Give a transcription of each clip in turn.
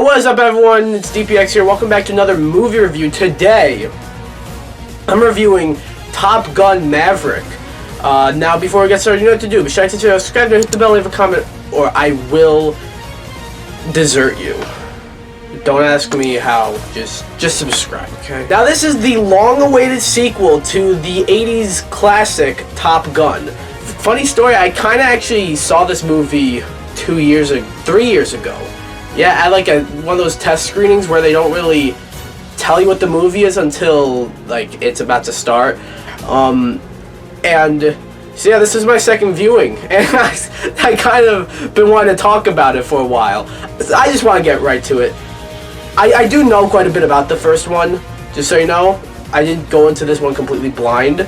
Yo, what is up everyone? It's DPX here. Welcome back to another movie review. Today, I'm reviewing Top Gun Maverick. Now, before we get started, you know what to do. Be sure to subscribe, hit the bell, leave a comment, or I will desert you. Don't ask me how, just subscribe, okay? Now, this is the long-awaited sequel to the 80s classic Top Gun. Funny story, I kind of actually saw this movie 3 years ago. Yeah, at like one of those test screenings where they don't really tell you what the movie is until like it's about to start. And so yeah, this is my second viewing, and I kind of been wanting to talk about it for a while. I just want to get right to it. I do know quite a bit about the first one, just so you know. I didn't go into this one completely blind.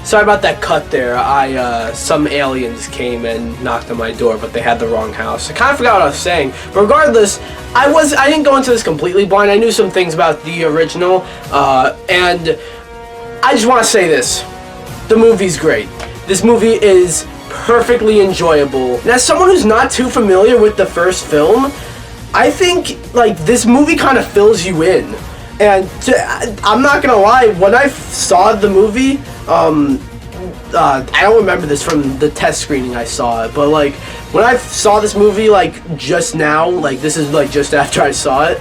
Sorry about that cut there. Some aliens came and knocked on my door, but they had the wrong house. I kind of forgot what I was saying. But regardless, I didn't go into this completely blind. I knew some things about the original, and I just want to say this. The movie's great. This movie is perfectly enjoyable. And as someone who's not too familiar with the first film, I think like this movie kind of fills you in. And I'm not gonna lie, when I saw the movie, I don't remember this from the test screening I saw it, but like when I saw this movie like just now, like this is like just after I saw it,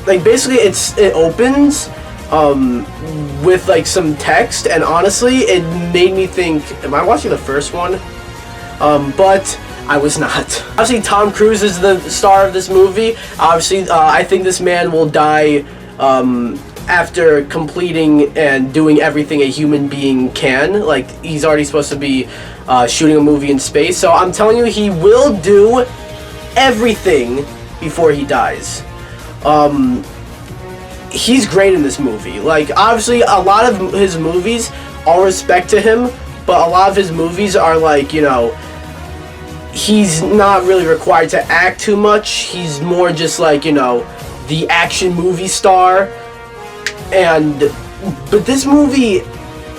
like basically it opens with like some text, and honestly it made me think, am I watching the first one? But I was not. Obviously, Tom Cruise is the star of this movie. Obviously, I think this man will die after completing and doing everything a human being can. Like, he's already supposed to be shooting a movie in space. So I'm telling you, he will do everything before he dies. He's great in this movie. Like, obviously, a lot of his movies, all respect to him, but a lot of his movies are like, you know, he's not really required to act too much. He's more just like, you know, the action movie star. But this movie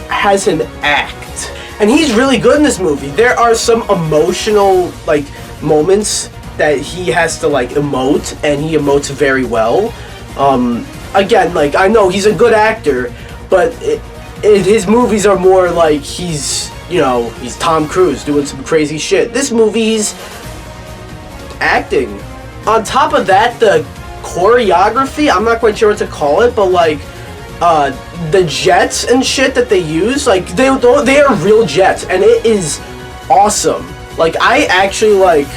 has him act. And he's really good in this movie. There are some emotional, like, moments that he has to, like, emote, and he emotes very well. Again, like, I know he's a good actor, but his movies are more like he's, you know, he's Tom Cruise doing some crazy shit. This movie, he's acting. On top of that, the choreography, I'm not quite sure what to call it, but like, the jets and shit that they use, like, they are real jets, and it is awesome. Like, I actually, like,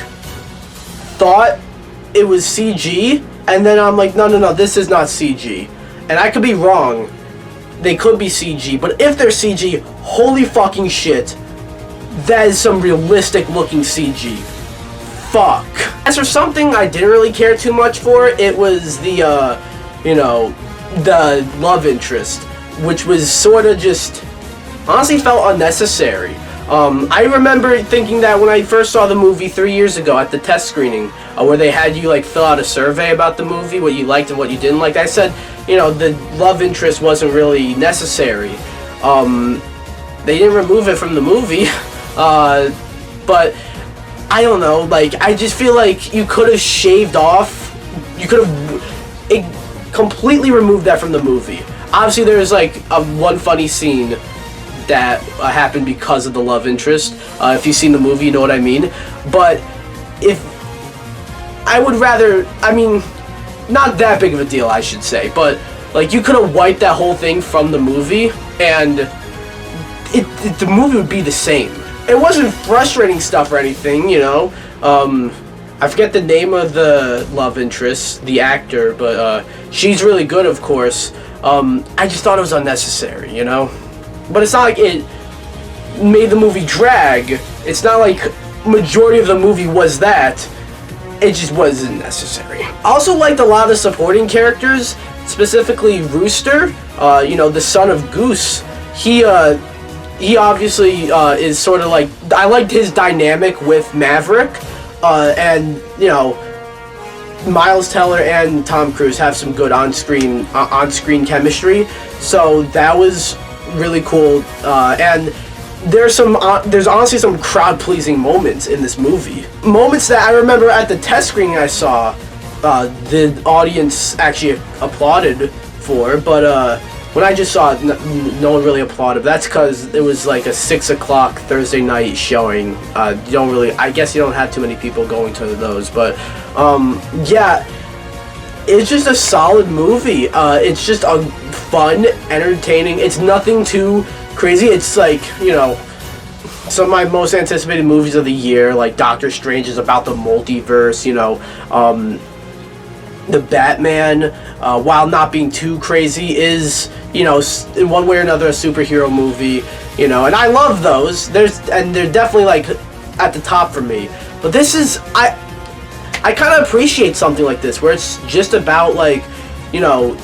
thought it was CG, and then I'm like, no, this is not CG. And I could be wrong. They could be CG, but if they're CG, holy fucking shit, that is some realistic looking CG. Fuck. As for something I didn't really care too much for, it was the, you know, the love interest, which was sort of just, honestly felt unnecessary. I remember thinking that when I first saw the movie 3 years ago at the test screening, where they had you like fill out a survey about the movie, what you liked and what you didn't like. I said, you know, the love interest wasn't really necessary. They didn't remove it from the movie, but I don't know, like, I just feel like you could have shaved off, you could have completely removed that from the movie. Obviously, there's like one funny scene that happened because of the love interest. If you've seen the movie, you know what I mean. But I would rather, I mean, not that big of a deal, I should say, but like, you could have wiped that whole thing from the movie, and the movie would be the same. It wasn't frustrating stuff or anything, you know. I forget the name of the love interest, the actor, but she's really good, of course. I just thought it was unnecessary, you know. But it's not like it made the movie drag. It's not like majority of the movie was that. It just wasn't necessary. I also liked a lot of the supporting characters, specifically Rooster, you know, the son of Goose. He obviously is sort of like, I liked his dynamic with Maverick, and, you know, Miles Teller and Tom Cruise have some good on-screen chemistry, so that was really cool. And there's honestly some crowd-pleasing moments in this movie. Moments that I remember at the test screening I saw, the audience actually applauded for, but when I just saw it, no one really applauded. That's because it was like a 6 o'clock Thursday night showing. You don't really, I guess you don't have too many people going to those, but yeah, it's just a solid movie. It's just a fun, entertaining. It's nothing too crazy. It's like, you know, some of my most anticipated movies of the year, like Doctor Strange is about the multiverse, you know, the Batman, while not being too crazy, is, you know, in one way or another a superhero movie, you know, and I love those. They're definitely like at the top for me. But this is, I kind of appreciate something like this where it's just about, like, you know,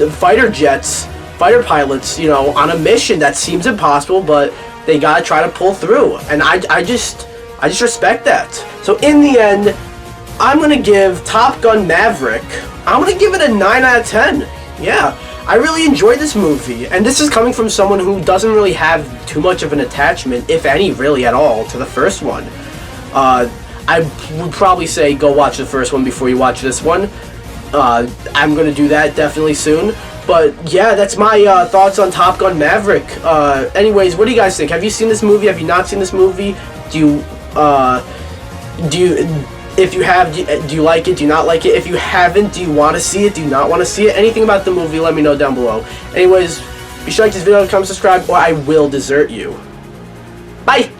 fighter jets, fighter pilots, you know, on a mission that seems impossible, but they gotta try to pull through, and I just respect that. So in the end, I'm gonna give Top Gun Maverick, I'm gonna give it a 9 out of 10. Yeah, I really enjoyed this movie, and this is coming from someone who doesn't really have too much of an attachment, if any, really at all, to the first one. I would probably say go watch the first one before you watch this one. I'm gonna do that definitely soon. But yeah, that's my thoughts on Top Gun Maverick. Anyways, what do you guys think? Have you seen this movie? Have you not seen this movie? If you have, do you like it? Do you not like it? If you haven't, do you want to see it? Do you not want to see it? Anything about the movie, let me know down below. Anyways, be sure to like this video, comment, subscribe, or I will desert you. Bye!